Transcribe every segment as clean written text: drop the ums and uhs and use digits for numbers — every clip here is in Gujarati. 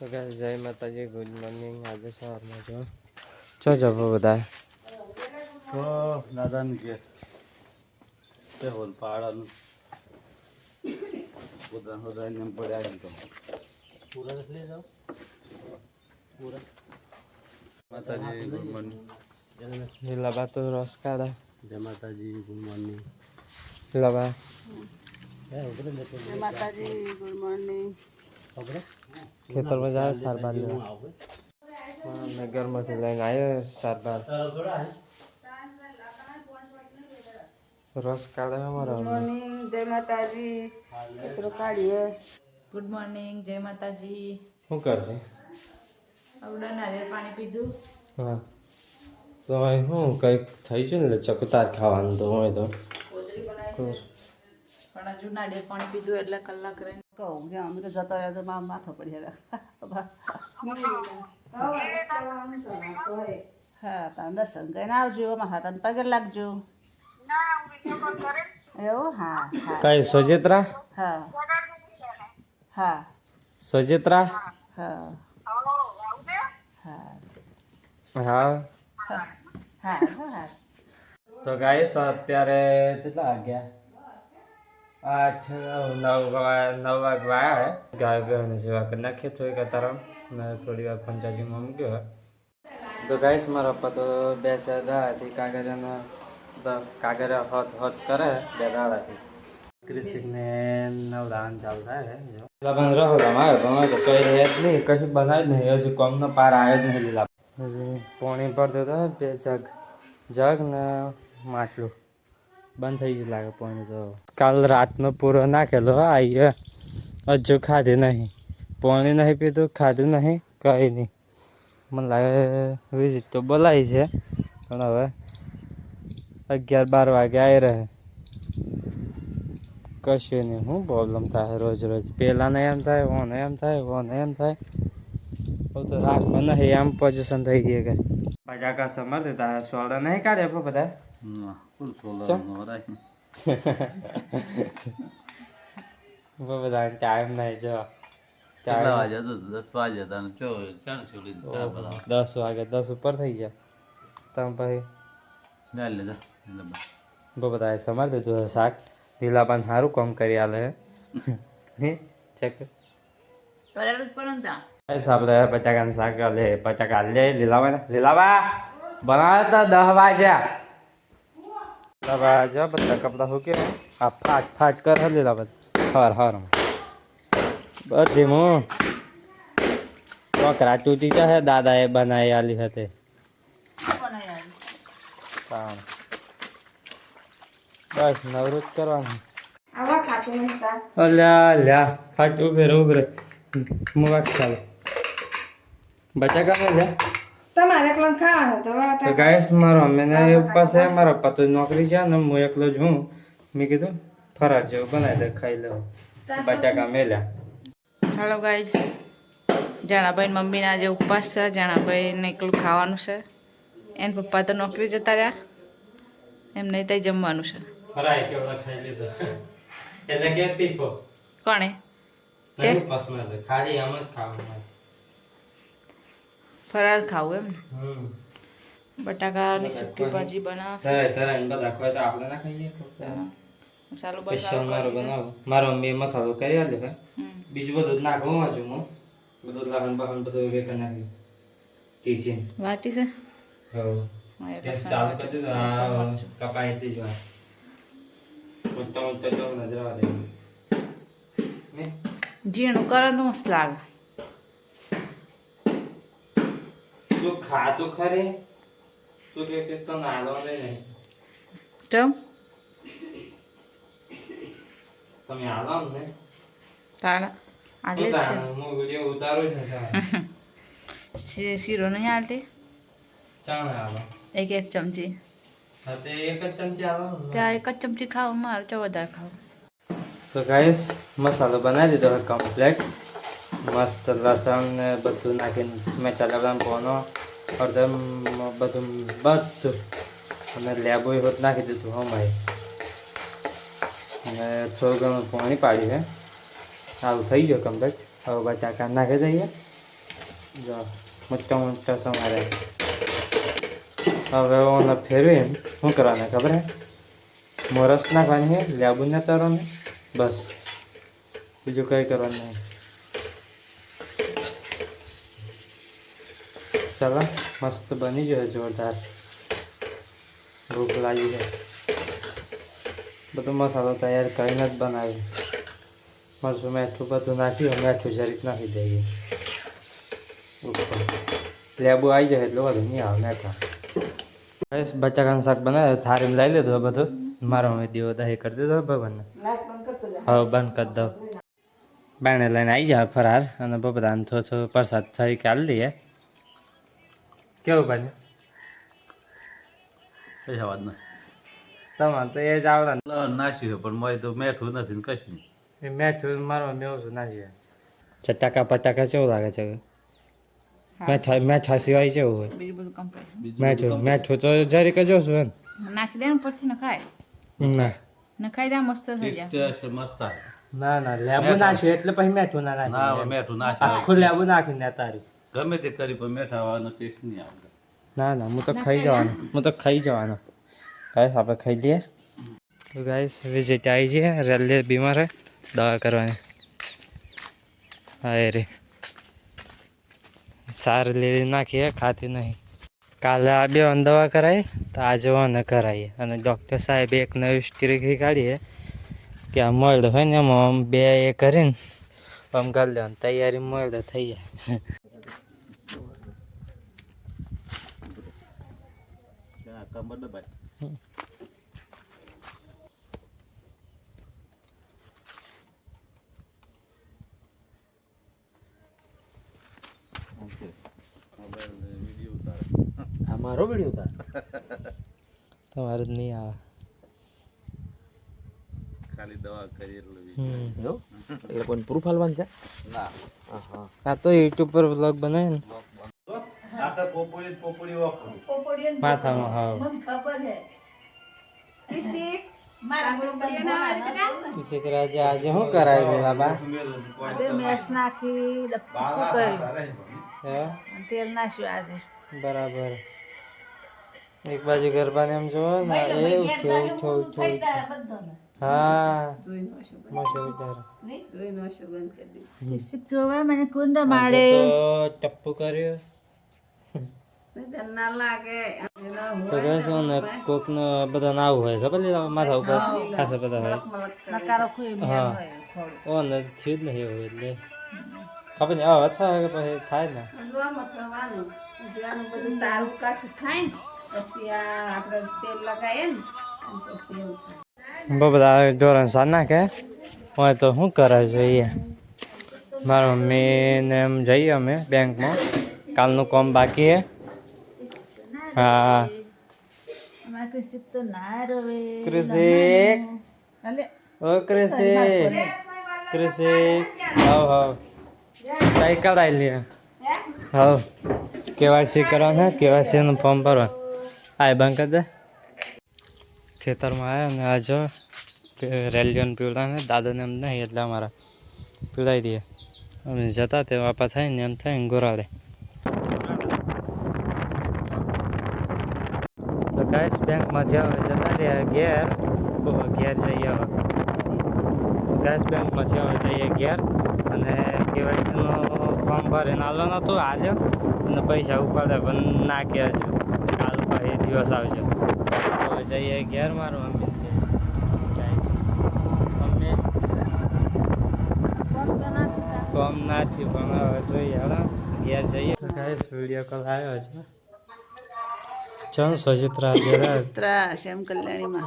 તો ગાઈસ જય માતાજી, ગુડ મોર્નિંગ. આજે સવારમાં જો જવો બધા તો દાદાને કે તે હોલ પાડાનું બધા એમ પડ્યા એમ તો પૂરા લઈ જાઓ પૂરા માતાજી ગુડ મોર્નિંગ. લીલાબા તો રસ કાઢે. જય માતાજી ગુડ મોર્નિંગ. લીલાબા જય માતાજી ગુડ મોર્નિંગ. ખેતરમાં જાય સારબાર લેવા. નગરમાંથી લઈને આવ્યો સારબાર. રસ કાઢે અમારા. ગુડ મોર્નિંગ જય માતાજી. કચરો કાઢીએ. ગુડ મોર્નિંગ જય માતાજી. શું કરશે? આવડા નારિયેળ પાણી પીધું. હા તો અહીં શું કંઈક થઈ ગયું ને ચકુતાર ખાવાનું તો હોય તો કોતરી બનાવી પણ હજુ નારિયેળ પાણી પીધું એટલે કલાક રહીને કહું કે અમે તો જતા રહ્યા તો માથો પડી હા તમે દર્શન કરીને આવજો મારા તને પગે લાગજો. એવું હા હા કઈ સોજેત્રા? હા હા સોજેત્રા? હા હા હા હા હા. તો ગાઈસ અત્યારે કેટલા વાગ્યા? 9 વાગ્યા હે. ગાય બેન સેવા કરી નાખીએ થોડીક તારા ને થોડી વાર પંચાજીમાં મૂક્યો હે. તો ગાઈસ મારા પપ્પા તો 2-4 દાડાથી કાગળિયા હોત કરે 2 દાડાથી. કૃષિકને નવડાવવાનું ચાલુ થાય હે. લીલાબાન રહોડામાં આવ્યો તો કઈ હે જ નહીં, કશું બનાવ્યું જ નહીં. હજુ કોમનો પાર આવ્યો જ નહીં. લીલા પોણી પર દેતો 2 જગ ને માટલું બંધ થઈ ગયું લાગે પાણી. તો કાલ રાતનો પૂરો નાખેલો આવી હજુ ખાધી નહીં, પાણી નહીં પીધું, ખાધું નહીં, કંઈ નહીં. મને લાગે વિઝિટ તો બોલાવી છે પણ હવે 11-12 વાગે આવી રહે. કશું નહીં, શું પ્રોબ્લેમ થાય રોજ રોજ? પહેલાંને એમ થાય, ઓને એમ થાય, ઓને એમ થાય. હવે તો રાખવા નહીં એમ પોઝિશન થઈ ગઈ કે બજાકા સમર દેતા સોડા નહીં કાઢે બધા. બધા ટાઈમ નહીં જો 10 વાગે 10 ઉપર થઈ ગયા. તમે પછી બધા સમાર દીધું શાક. લીલાબાન સારું કામ કરી આલે ચેક આપણે બટાકાનું શાક લે. બટાકા લે લીલાબા બનાવે તો 10 વાગ્યા. લીલાબા જો બધા કપડા મૂકે આ ફાટ કર લીલાબા હર બધી હું કોકરા તૂટી જશે. દાદાએ બનાવી આલી હતી. બસ નવરું જ કરવાનું. અલ્યા ફાટ ઉભે રે મુવાક ચાલો બટાકા લે. તમારે એકલો ખાવાનું તો ગાઈસ મારો અમ્મીને ઉપવાસ છે, મારા પપ્પા તો નોકરી છે ને હું એકલો જ હું. મેં કીધું ફરાર જેવું બનાવી દે, ખાઈ લઉં. બટાકા મેલ્યા. હેલો ગાઈસ, જાણાભાઈ મમ્મીને આજે ઉપવાસ છે. જાણાભાઈને એકલું ખાવાનું છે. એને પપ્પા તો નોકરી જતા રહ્યા, એમને ત્યાં જમવાનું છે. ફરાય કેવડા ખાઈ લીધો એટલે કે તીખો કોણે ઉપવાસમાં છે, ખાલી આમ જ ખાવાનું. ફરાર ખાવું એમ ને. બટાકાની સૂકી ભાજી બનાવશે. બધા ખવાય તો આપણે ના ખાઈએ. મસાલો સ્પેશિયલ મારો બનાવો. મારો મમ્મી મસાલો કરી આલે ભાઈ. બીજું બધું નાખવું છું હું. બધું લહણ બહણ બધું વગેરે કરી નાખ્યું. તીસી વાટી છે. ગેસ ચાલુ કરી દીધો. આ કપાઈ એટલી જ વાત. મોટા જો નજર આવે ને ઝીણું કરે તો મસ્ત લાગે. તું ખા તો ખરી. તું કે તો નાલો નહીં ચમ તમે આલો ને તારા આજે જ હું વિડિયો ઉતારું છે. શીરો નહીં હાલતી. ચાણે આલો એક ચમચી. હા તે એક જ ચમચી આલો. ત્યાં એક જ ચમચી ખાવ, મારે તો વધારે ખાવ. તો ગાઈસ મસાલો બનાવી દીધો કમ્પ્લીટ. મસ્ત લસણ ને બધું નાખીને મેટા પોનો અડધમ બધું અને લેબુ હોત નાખી દીધું હમાય. અને થોડું ઘણું પાણી પાડ્યું હે. આવું થઈ ગયો કમ્પ્લીટ. હવે બટાકા નાખી દઈએ જો મોટા મોટા સમારે હવે ઓને ફેરવીને શું કરવાના ખબર હે મોરસ નાખવાની છે લેબુ ને તરવાનું બસ બીજું કંઈ કરવાનું નહીં ચાલો મસ્ત બની ગયો જોરદાર ભૂખ લાગી છે બધો મસાલો તૈયાર કરીને જ બનાવી મરચું મીઠું બધું નાખ્યું મીઠું જરીક નાખી દઈએ લેબુ આવી જાય એટલે બધું નહીં આવે મીઠા બસ બટાકાનું શાક બનાવે થાળીમાં લઈ લીધું બધું મારો અમે દીવો દહીં કરી દીધો ભગવાનને હવે બંધ કરી દઉં બાણે લઈને આવી જાય ફરાર અને બધાને થોડો પ્રસાદ તરીકે આલી દઈએ કેવું બને કઈ અવાજ ના તમારે તો એ જ આવડે નાખ્યું પણ મોય તો મેઠું નથી ને કશું એ મેઠું મારો મેં છું ના છે ચટાકા પટાકા કેવું લાગે છે મેઠા સિવાય કેવું હોય બીજું બધું કમ્પ્લીટ મેઠું તો જરીક જ છું એમ નાખી દે ને પછી નખાય ના નખાઈ દે મસ્ત થઈ જાય ટેસ્ટ મસ્ત આવે ના ના લેબુ નાખ્યું એટલે પછી મેઠું ના ના નાખ્યું મેઠું નાખ્યું આખું લેબુ નાખીને તારી ગમે તે કરી પણ મેઠા વાળાનો ટેસ્ટ નહીં આવે ના ના હું તો ખાઈ જવાનો ગાઈસ આપણે ખાઈ લઈએ તો ગાઈસ વિઝિટ આવી છે રેલવે બીમાર હે દવા કરવાની હા રે સાર લીલી નાખીએ ખાતી નહીં કાલે આ બે દવા કરાવી તો આજે ઓને કરાવીએ અને ડૉક્ટર સાહેબ એક નવી સ્ટ્રીક કાઢીએ કે આ મોલ્ડ હોય ને એમાં બે એ કરીને આમ કરી લેવાનું તૈયારી મોલ્ડ થઈ જાય કમર દબાય આ મારો વિડીયો ઉતાર તમારે જ નહીં આવે ખાલી દવા કરી એટલે એટલે કોઈ પ્રૂફ હાલવાનું છે ના આ તો યુટ્યુબ પર વ્લોગ બનાવે ને આખા પોપડી વાપરું માથામાં હા કિસી કે આજે આજે શું કરાવી દીધા બા મેસ નાખી ડબ્બું કર્યું હે અને તેલ નાખ્યું આજે બરાબર એક બાજુ ગરબાને એમ જોવો ને એ ઉઠો હા મોશો વિચારો શીખવા મને કુંડ માડે તો ટપ્પુ કર્યું તો કહેશો ને કોક નો બધા ના આવું હોય ખબર લીધા માથા ઉપર ખાસા બધા હોય નકારો કોઈ હા ઓ ને થયું જ નહીં એવું એટલે ખબર નહીં આવા અથવા કે પછી થાય ને બધા ઢોરણ સા નાખે હોય તો શું કરે જોઈએ મારા મમ્મીને એમ જઈએ અમે બેંકમાં કાલનું કામ બાકી હે હા કૃષિક તો ના રવે કૃષિક અલે ઓ કૃષિક કૃષિક હાવ હાવ કઈ કરાવી લે હાવ કેવાયસી કરવાના કેવાયસીનું ફોર્મ ભરવાનું આ બંધ કરી દે ખેતરમાં આવ્યા ને આ જો રેલિયોને પીવડાને દાદાને એમ નહીં એટલે અમારા પીવડાવી દઈએ અમે જતા તે વાપા થાય ને એમ થાય ને ગોરાડે તો ગાઈસ બેંકમાંથી આવે જતા રહ્યા ઘેર ઘેર જઈએ હવે ગાઈસ બેંકમાંથી આવે જઈએ ઘેર અને કેવાયસીનું ફોર્મ ભરીને આલવાનું હતું હાલ્યો અને પૈસા ઉપાડે પણ ના કે હજુ કાલ પછી દિવસ આવશે હવે જઈએ ઘેર મારું મમ્મી મમ્મી કોમ નાથી પણ હવે જોઈએ હવે ઘેર જઈએ ગાઈસ વિડીયો કોલ આવ્યો છે ચાલ સજિત્રા શ્યામ કલ્યાણીમાં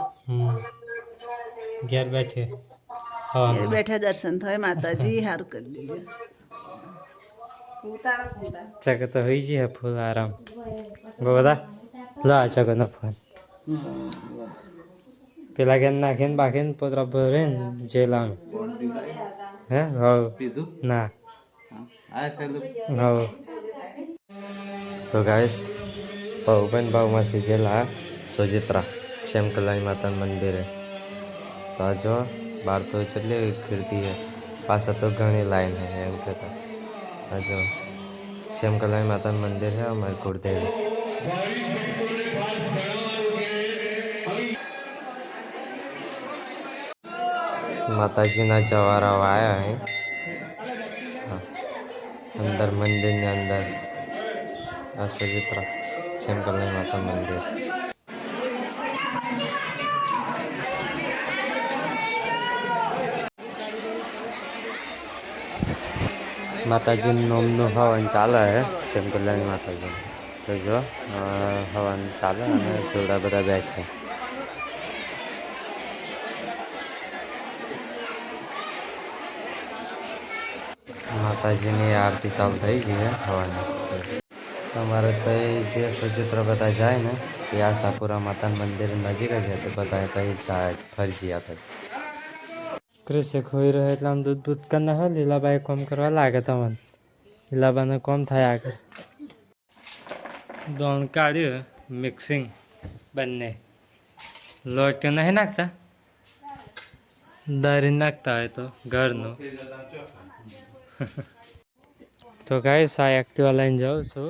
ઘેર બેઠે હા બેઠા દર્શન થાય માતાજી સારું કરી દીધું ચક તો હોઈ જઈએ ફૂલ આરામ બધા લા ચકનો ફોન પેલા કે નાખીને બાકીને પોતરા ભરીને જેલ આવે હે હવ પીધું ના આ ચાલુ હવ તો ગાઈસ ભાવમાં જેલા સોજિત્રા શ્યામ કલ્યાણી માતાના મંદિરે તો આ જો બહાર તો ચલી ગીરતી હે પાછા તો ઘણી લાઈન હે એમ કહેતા આ જો श्यामकलाई माता मंदिर है हमारे गुरुदेव। माता जी ना जवारा आया है अंदर मंदिर ने अंदर चित्र श्यामकलाई माता मंदिर। माताजी नोमનું હવન ચાલે છે શ્યામકલ્યાણી માતાજી તો જો હવન ચાલે અને જોડા બધા બેઠા માતાજીની આરતી ચાલુ થઈ છે હવન। અમારે તો જે સચિત્ર બધા જાય ને એ આશાપુરા માતા મંદિર નજીક જ છે તો બધા તો જાય ફરજિયાત જ। कृषि खोई रहे એટલે આમ દૂધ દૂધ કરીને હોય લીલાબાઈ કોમ કરવા લાગે તમને લીલાબાને કોમ થાય આગળ દોણ કાઢ્યું મિક્સિંગ બંને લોટ નહીં નાખતા દરી નાખતા હોય તો ઘરનું તો ગાઈસ આ એક્ટિવા લઈને જાઉં છું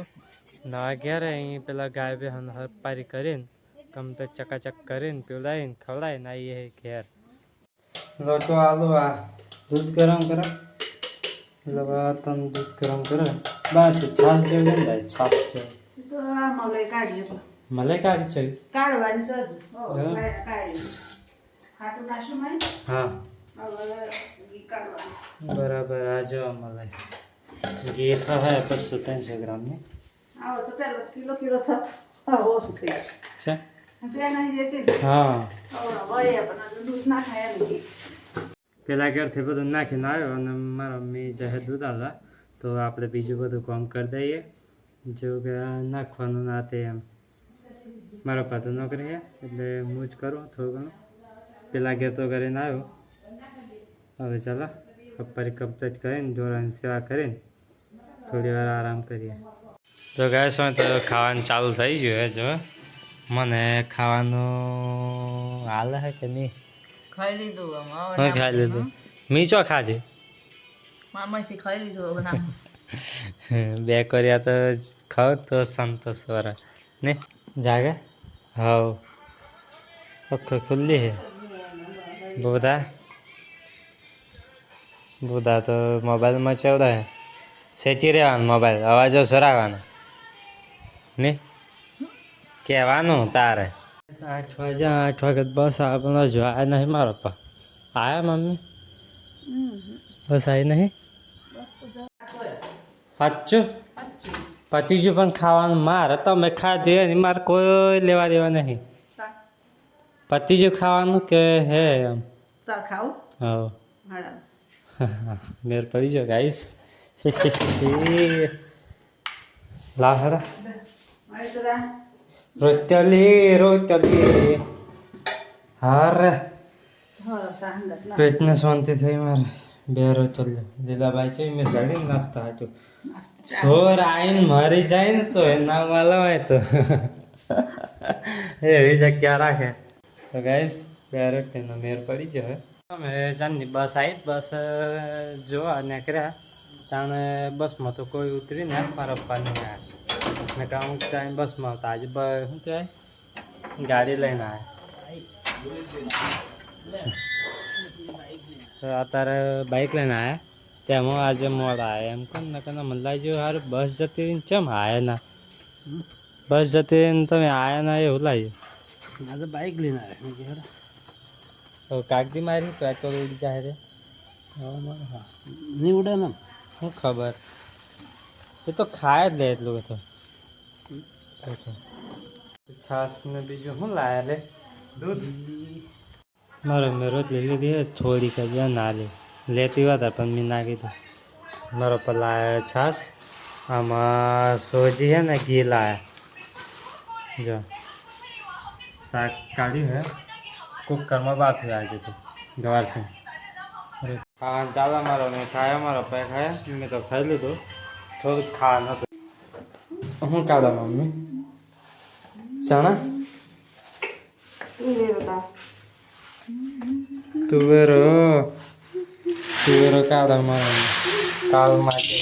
નવા ઘેરે અહીં પેલા ગાય બે હરપારી કરીને કમ્પ્લીટ ચકાચક કરીને પીવડાવીને ખવડાવીને આવીએ ઘેર। लोटो आलू आ दूध गरम करो तन दूध गरम करो बात छाछ जो है भाई छाछ जो તો આ મલાઈ કાઢ્યો मलाई काढ़ी चाहिए કાઢવાની છે કાઢી ખાટું નાશું માં हाँ હવે ઘી કાઢવાનું बराबर आ जाओ मलाई घी था है 500 ग्राम में આવો તો પેલો કિલો થતો ઓછું થઈ अच्छा બે નહીં દેતી हाँ હવે પણ દૂધ ના ખાય નહીં પેલા ઘરથી બધું નાખીને આવ્યો અને મારા મમ્મી જાહેર દૂધ આલા તો આપણે બીજું બધું કામ કરી દઈએ જેવું કે નાખવાનું ના તે એમ મારા પપ્પા તો નોકરી છે એટલે હું જ કરું થોડું ઘણું પેલા ઘેર તો કરીને આવ્યો હવે ચાલો પપ્પાની કમ્પ્લીટ કરીને ઢોરાની સેવા કરીને થોડી વાર આરામ કરીએ। તો ગાય શું તો ખાવાનું ચાલુ થઈ ગયું હે જો મને ખાવાનું હાલે છે કે નહીં ખાઈ લીધું હું ખાઈ લીધું મીચો ખાધી મામાથી ખાઈ લીધું બનાવ બે કર્યા તો ખાવ તો સંતોષ વાળા ને જાગે હાવ આંખો ખુલ્લી હે બોધા બોધા તો મોબાઈલમાં ચેવડા હે સેટી રહેવાનું મોબાઈલ અવાજો સોરાવાનો ને કહેવાનું તારે 8 વાગ્યા 8 વાગે બસ આપણને જો આ નહીં મારો પપ્પા આયા મમ્મી બસ આવી નહીં સાચું પતિજું પણ ખાવાનું મારે તમે ખાધી હોય ને મારે કોઈ લેવા દેવા નહીં પતિજું ખાવાનું કે હે એમ તાર ખાવ હા હાડા મેર પડી જો ગાઈસ લાવ હરા મારી સદા રોટલી હારે હો સાંગત ના પેટને શાંતિ થઈ મારે બે રોટલી લીલાબાઈ છે મેં સડી નાસ્તા હાટું છોર આવીને મરી જાય ને તો એના માલમ હોય તો એવી જગ્યા રાખે તો ગાઈસ બે રોટલીનો મેર પડી ગયો અમે જાનની બસ આવી બસ જોવા નીકળ્યા તાણે બસમાં તો કોઈ ઉતરી ને મારા પપ્પાને આવ્યા મેં કામ ટાઈમ બસમાં આવતા આજે શું કહેવાય ગાડી લઈને આવ્યા તો અત્યારે બાઇક લઈને આવ્યા તેમાં આજે મોડા આવ્યા એમ કોણ ને કહે મને લાગ્યું યાર બસ જતી રહીને ચમ આવ્યા ના બસ જતી રહીને તમે આવ્યા ના એવું લાગ્યું આજે બાઇક લઈને આવ્યા તો કાગદી મારી પેટ્રોલ ઉડી જાય રે નહીં ઉડે ને શું ખબર એ તો ખાય જ લે એટલું તો છાસ ને બીજું શું લાયા લે દૂધ મારો મેં રોટલી લીધી થોડીક જ ના લેતી હતા પણ મેં ના કીધું મારો પર લાયા છાસ આમાં સોજી છે ને ઘી લાયા જો શાક કાઢ્યું હે કુકરમાં બાફી આજે તો ગવાર છે ખાવાનું ચાલે મારો મેં ખાયા મારો પપ્પાએ ખાયા મેં તો ખાઈ લીધું થોડુંક ખાવાનું હતું શું કાઢો મમ્મી ચણા તુવેરો તુવેરો કાઢો મારો કાલ માટે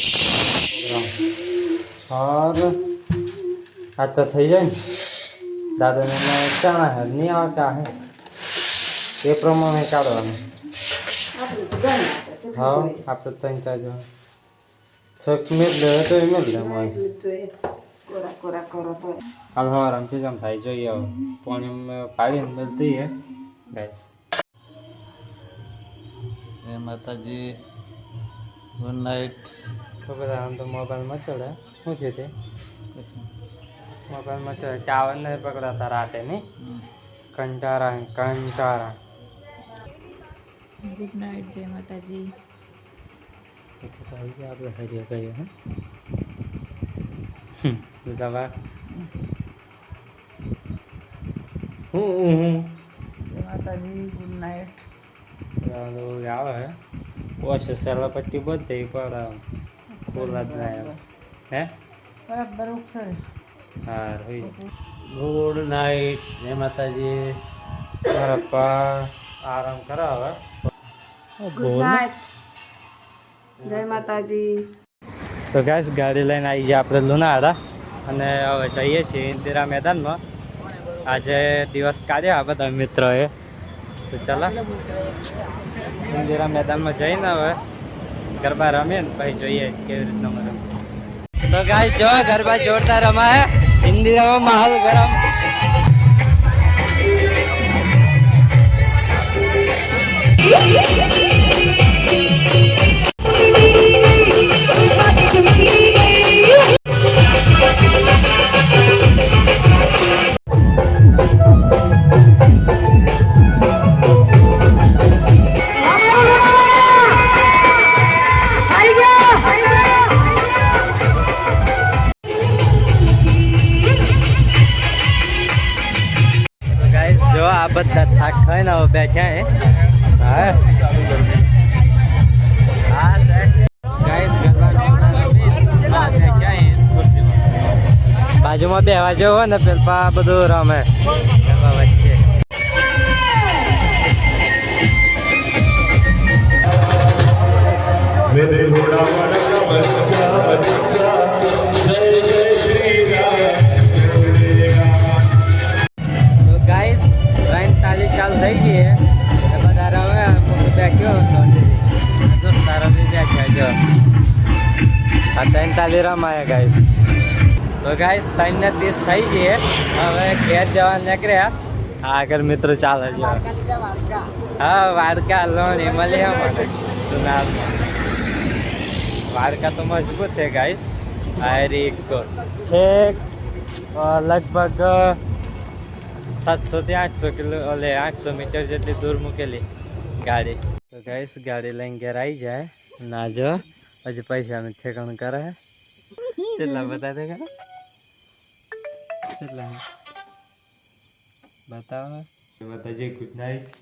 और આ તો થઈ જાય ને દાદાને ચણા હે નહીં આવે કા હે એ પ્રમાણે કાઢવાનું. હા આપણે 3-4 જણ થોક મેળ લે તો એ મેળ લે મોય હાલ હવારામથી જ આમ થાય જોઈએ હવે પાણી પાડીને મળતી હે ગાઈસ. જય માતાજી, ગુડ નાઇટ. ખબર આમ તો મોબાઈલમાં ચડે શું છે તે મોબાઈલમાં ચડે ટાવર નહીં પકડાતા રાતે નહીં કંટારા ગુડ નાઇટ, જય માતાજી. આપણે હરિયા કહીએ હે દવા હું માતાજી ગુડ નાઇટ. આવે હે ઓછે સેલા પટ્ટી બધી પણ બોલા જ ના આવે હે બરાબર ઉકસરે. હા હોય. ગુડ નાઇટ, જય માતાજી. મારા પપ્પા આરામ કરાવે. ગુડ નાઇટ, જય માતાજી. તો ગાઈસ ગાડી લઈને આવી ગયા આપણે લુણાવાડા અને હવે જઈએ છીએ ઇન્દિરા મેદાનમાં. આજે દિવસ કાઢ્યા આ બધા મિત્રોએ તો ચાલો ઇન્દિરા મેદાનમાં જઈને હવે ગરબા રમીએ ને પછી જોઈએ કેવી રીતના રમે. તો ગાઈસ જો ગરબા જોરદાર રમાય ઇન્દિરામાં માહોલ ગરમ. જો આ બધા થાક ખાઈને હવે બેઠા હે. હા ગાઈસ ગરબા બેઠા હે ખુરશીમાં. બાજુમાં બેહવા જેવો હોય ને પેલા બધું રમે ગરબા વચ્ચે. ગાઈસ ટ્રેન તાલી ચાલુ થઈ ગઈ હે બધા રમે બેઠ્યો દોસ્તારો બી બેઠ્યા જો આ 3 તાલી રમાયા ગાઈસ. તો ગાઈસ 3:30 થઈ ગઈ હે હવે ઘેર જવા નીકળ્યા. આગળ મિત્રો ચાલે છે. હા વાડકા લોણી મળી મને જુનાગઢમાં. વાડકા તો મજબૂત છે ગાઈસ. હારી છે લગભગ 700 થી 800 કિલો ઓલે 800 મીટર જેટલી દૂર મૂકેલી ગાડી. તો ગાઈસ ગાડી લઈને ઘેર આવી જાય ના જો પછી પૈસાનું ઠેકાણું કરે કેટલા બતા દે કેટલા બતાવો બતાજે ગુડ નાઇટ.